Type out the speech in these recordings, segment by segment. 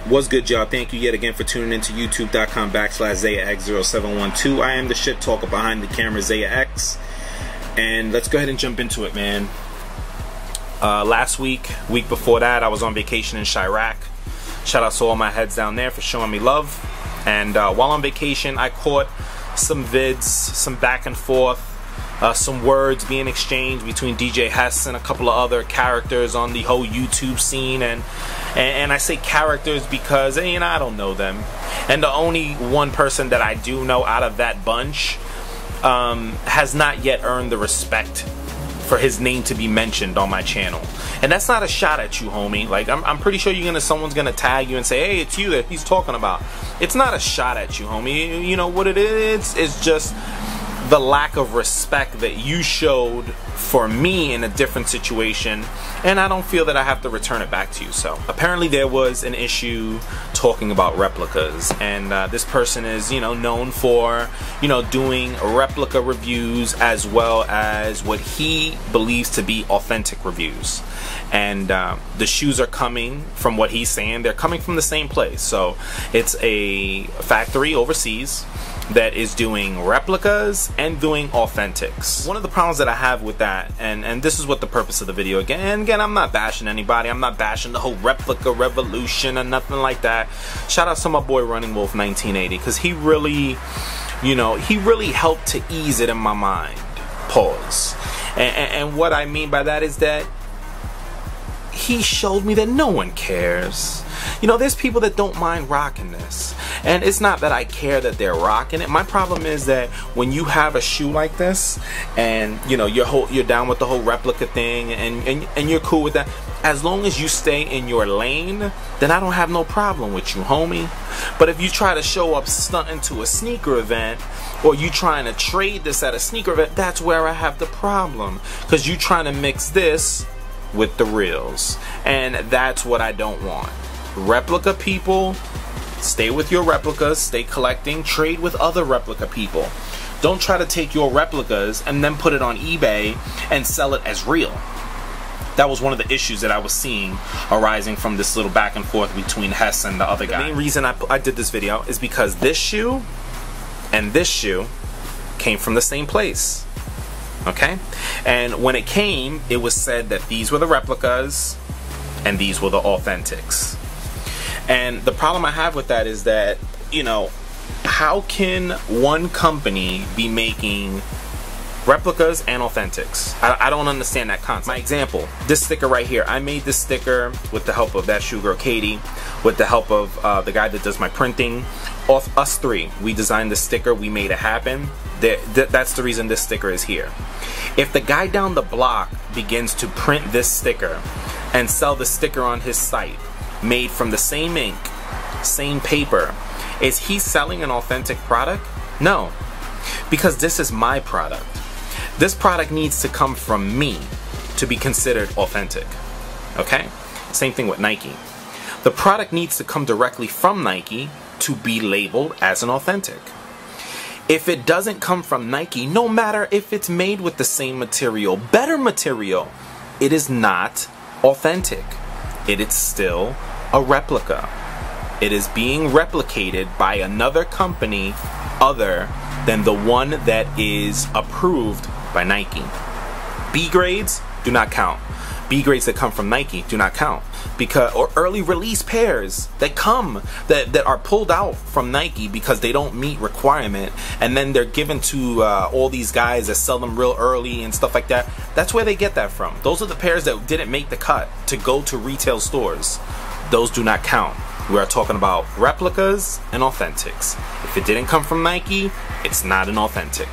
What's good, y'all? Thank you yet again for tuning into youtube.com/ZayaX0712. I am the shit talker behind the camera, ZayaX. And let's go ahead and jump into it, man. Last week before that, I was on vacation in Chirac. Shout out to all my heads down there for showing me love. And while on vacation, I caught some vids, some back and forth, some words being exchanged between DJ Hess and a couple of other characters on the whole YouTube scene. And I say characters because, you know, I don't know them. And the only one person that I do know out of that bunch has not yet earned the respect for his name to be mentioned on my channel. And that's not a shot at you, homie. Like, I'm pretty sure someone's gonna tag you and say, hey, it's you that he's talking about. It's not a shot at you, homie. You know what it is? It's just the lack of respect that you showed for me in a different situation, and I don't feel that I have to return it back to you. So apparently there was an issue talking about replicas, and this person is, you know, known for, you know, doing replica reviews as well as what he believes to be authentic reviews. And the shoes are coming, from what he's saying, they're coming from the same place. So it's a factory overseas that is doing replicas and doing authentics. One of the problems that I have with that, and this is what the purpose of the video, again, I'm not bashing anybody, I'm not bashing the whole replica revolution or nothing like that. Shout out to my boy Running Wolf 1980, because he really, you know, he really helped to ease it in my mind. Pause. And what I mean by that is that he showed me that no one cares. You know, there's people that don't mind rocking this, and it's not that I care that they're rocking it. My problem is that when you have a shoe like this, and you know you're down with the whole replica thing, and you're cool with that, as long as you stay in your lane, then I don't have no problem with you, homie. But if you try to show up stunting to a sneaker event, or you trying to trade this at a sneaker event, that's where I have the problem, because you trying to mix this with the reals, and that's what I don't want. Replica people, stay with your replicas, stay collecting, trade with other replica people. Don't try to take your replicas and then put it on eBay and sell it as real. That was one of the issues that I was seeing arising from this little back and forth between Hess and the other guy. The main reason I did this video is because this shoe and this shoe came from the same place. Okay? And when it came, it was said that these were the replicas and these were the authentics. And the problem I have with that is that, you know, how can one company be making replicas and authentics? I don't understand that concept. My example, this sticker right here, I made this sticker with the help of that shoe girl Katie, with the help of the guy that does my printing. Us three, we designed the sticker, we made it happen. That's the reason this sticker is here. If the guy down the block begins to print this sticker and sell the sticker on his site, made from the same ink, same paper, is he selling an authentic product? No, because this is my product. This product needs to come from me to be considered authentic. Okay? Same thing with Nike. The product needs to come directly from Nike to be labeled as an authentic. If it doesn't come from Nike, no matter if it's made with the same material, better material, it is not authentic. It is still a replica. It is being replicated by another company other than the one that is approved by Nike. B grades do not count. B grades that come from Nike do not count, because, or early release pairs that come that are pulled out from Nike because they don't meet requirement, and then they're given to all these guys that sell them real early and stuff like that. That's where they get that from. Those are the pairs that didn't make the cut to go to retail stores. Those do not count. We are talking about replicas and authentics. If it didn't come from Nike, it's not an authentic.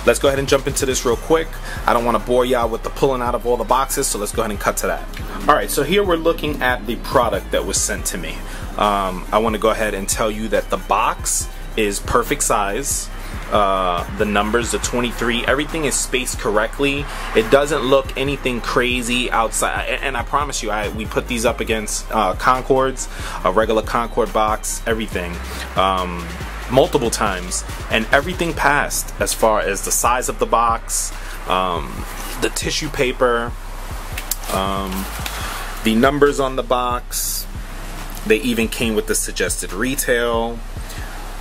Let's go ahead and jump into this real quick. I don't want to bore y'all with the pulling out of all the boxes, so let's go ahead and cut to that. Alright, so here we're looking at the product that was sent to me. I want to go ahead and tell you that the box is perfect size. The numbers, the 23, everything is spaced correctly. It doesn't look anything crazy outside, and I promise you, we put these up against Concords, a regular Concord box, everything, multiple times, and everything passed as far as the size of the box, the tissue paper, the numbers on the box, They even came with the suggested retail,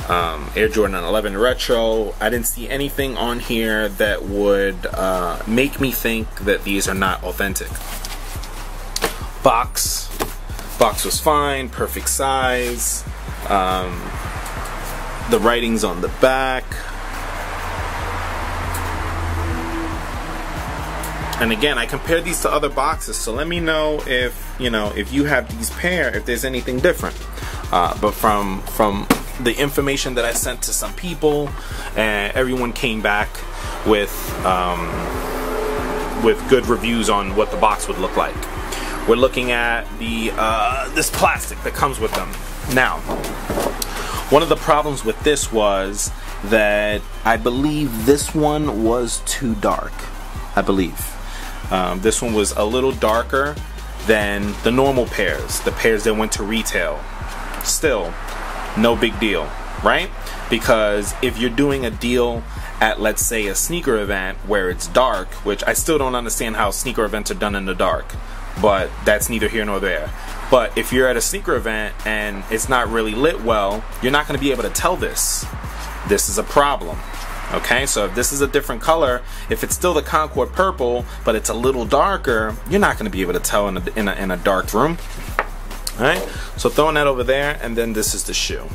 Air Jordan 11 Retro. I didn't see anything on here that would make me think that these are not authentic. Box was fine, perfect size. The writing's on the back. And again, I compared these to other boxes, so let me know if you have these pair, if there's anything different. But from the information that I sent to some people, everyone came back with good reviews on what the box would look like. We're looking at the this plastic that comes with them. Now, one of the problems with this was that I believe this one was too dark. I believe. This one was a little darker than the normal pairs, the pairs that went to retail. Still, no big deal, right? Because if you're doing a deal at, let's say, a sneaker event where it's dark, which I still don't understand how sneaker events are done in the dark, but that's neither here nor there. But if you're at a sneaker event and it's not really lit well, you're not going to be able to tell this. This is a problem. Okay, so if this is a different color, if it's still the Concord purple, but it's a little darker, you're not going to be able to tell in a dark room. All right, so throwing that over there, and then this is the shoe.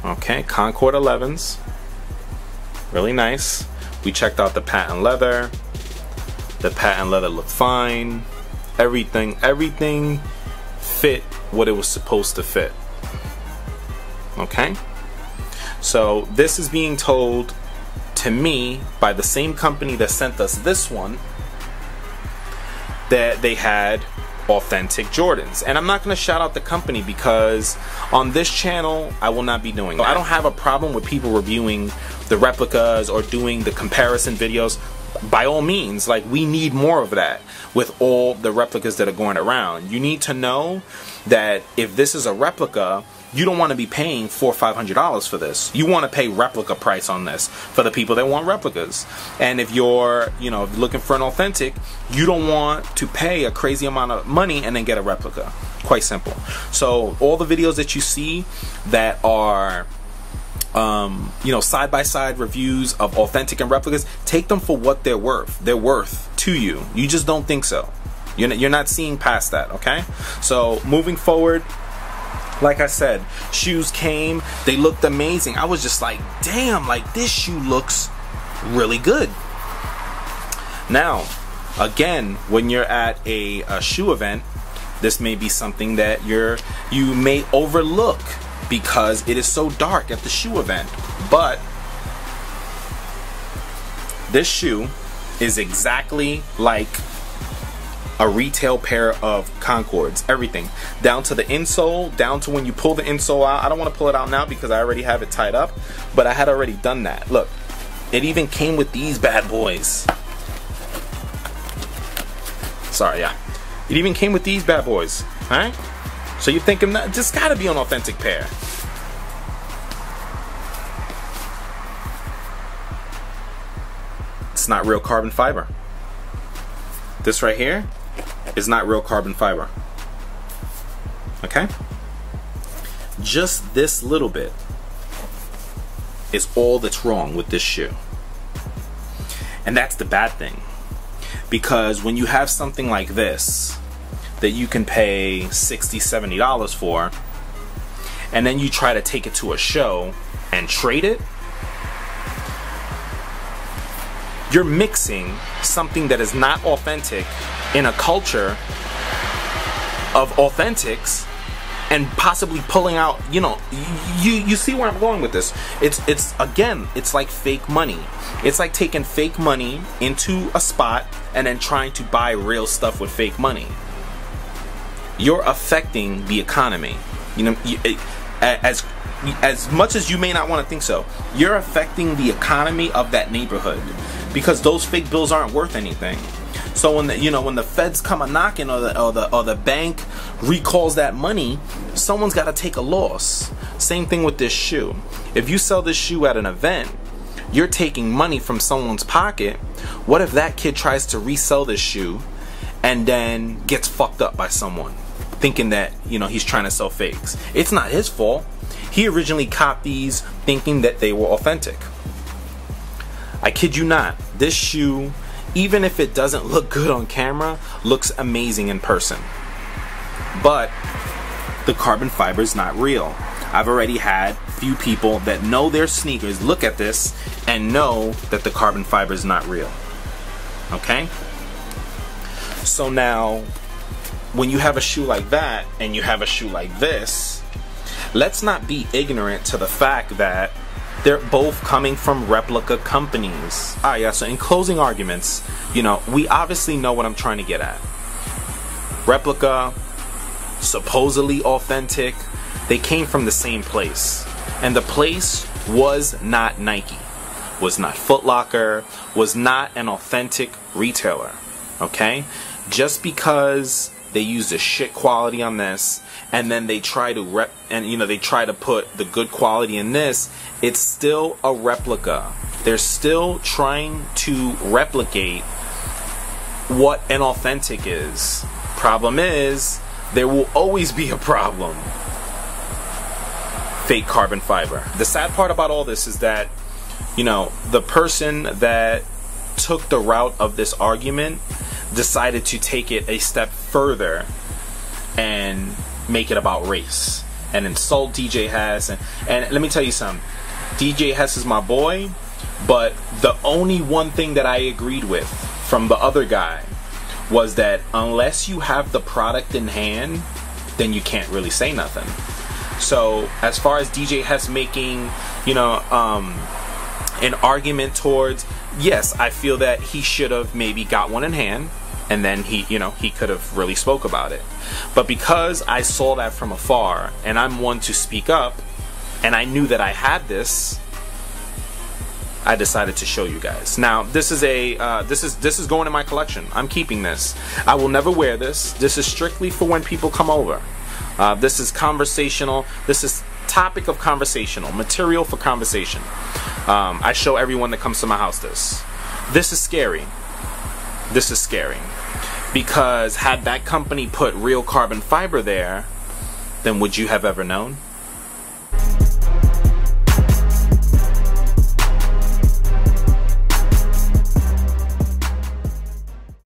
Okay, Concord 11s, really nice. We checked out the patent leather. The patent leather looked fine. Everything fit what it was supposed to fit. Okay. So this is being told to me by the same company that sent us this one that they had authentic Jordans. And I'm not going to shout out the company because on this channel I will not be doing that. I don't have a problem with people reviewing the replicas or doing the comparison videos. By all means, like, we need more of that with all the replicas that are going around. You need to know that if this is a replica, you don't want to be paying $400 or $500 for this. You want to pay replica price on this for the people that want replicas. And if you're, looking for an authentic, you don't want to pay a crazy amount of money and then get a replica. Quite simple. So all the videos that you see that are side-by-side reviews of authentic and replicas, take them for what they're worth. They're worth to you. You just don't think so. You're not seeing past that, okay? So moving forward, like I said, shoes came, they looked amazing. I was just like, damn, like, this shoe looks really good. Now, again, when you're at a shoe event, this may be something that you may overlook because it is so dark at the shoe event. But this shoe is exactly like a retail pair of Concords. Everything, down to the insole, down to when you pull the insole out. I don't want to pull it out now because I already have it tied up, but I had already done that. Look, it even came with these bad boys. Sorry, yeah, it even came with these bad boys. All right, so you're thinking that just gotta be an authentic pair. It's not real carbon fiber. This right here is not real carbon fiber. Okay? Just this little bit is all that's wrong with this shoe. And that's the bad thing. Because when you have something like this that you can pay $60, $70 for, and then you try to take it to a show and trade it, you're mixing something that is not authentic in a culture of authentics and possibly pulling out, you see where I'm going with this. It's again, it's like fake money. It's like taking fake money into a spot and then trying to buy real stuff with fake money. You're affecting the economy. As much as you may not want to think so, you're affecting the economy of that neighborhood because those fake bills aren't worth anything. So when the feds come a knocking or the bank recalls that money, someone's got to take a loss. Same thing with this shoe. If you sell this shoe at an event, you're taking money from someone's pocket. What if that kid tries to resell this shoe and then gets fucked up by someone? thinking that, you know, he's trying to sell fakes. It's not his fault. He originally copped these thinking that they were authentic. I kid you not, this shoe, even if it doesn't look good on camera, looks amazing in person. But the carbon fiber is not real. I've already had few people that know their sneakers look at this and know that the carbon fiber is not real. Okay? So now, when you have a shoe like that and you have a shoe like this, let's not be ignorant to the fact that they're both coming from replica companies. Alright, yeah, so in closing arguments, you know, we obviously know what I'm trying to get at. Replica, supposedly authentic, they came from the same place. And the place was not Nike, was not Foot Locker, was not an authentic retailer. Okay? Just because they use the shit quality on this, and then they try to they try to put the good quality in this, it's still a replica. They're still trying to replicate what an authentic is. Problem is, there will always be a problem. Fake carbon fiber. The sad part about all this is that, you know, the person that took the route of this argument decided to take it a step further and make it about race and insult DJ Hess. And let me tell you something, DJ Hess is my boy, but the only one thing that I agreed with from the other guy was that unless you have the product in hand, then you can't really say nothing. So as far as DJ Hess making, you know, an argument towards, yes, I feel that he should have maybe got one in hand, and then he could have really spoke about it. But because I saw that from afar, and I'm one to speak up, and I knew that I had this, I decided to show you guys. Now, this is this is going in my collection. I'm keeping this. I will never wear this. This is strictly for when people come over. This is conversational. This is topic of conversational material for conversation. I show everyone that comes to my house this. This is scary. This is scary because had that company put real carbon fiber there, then would you have ever known?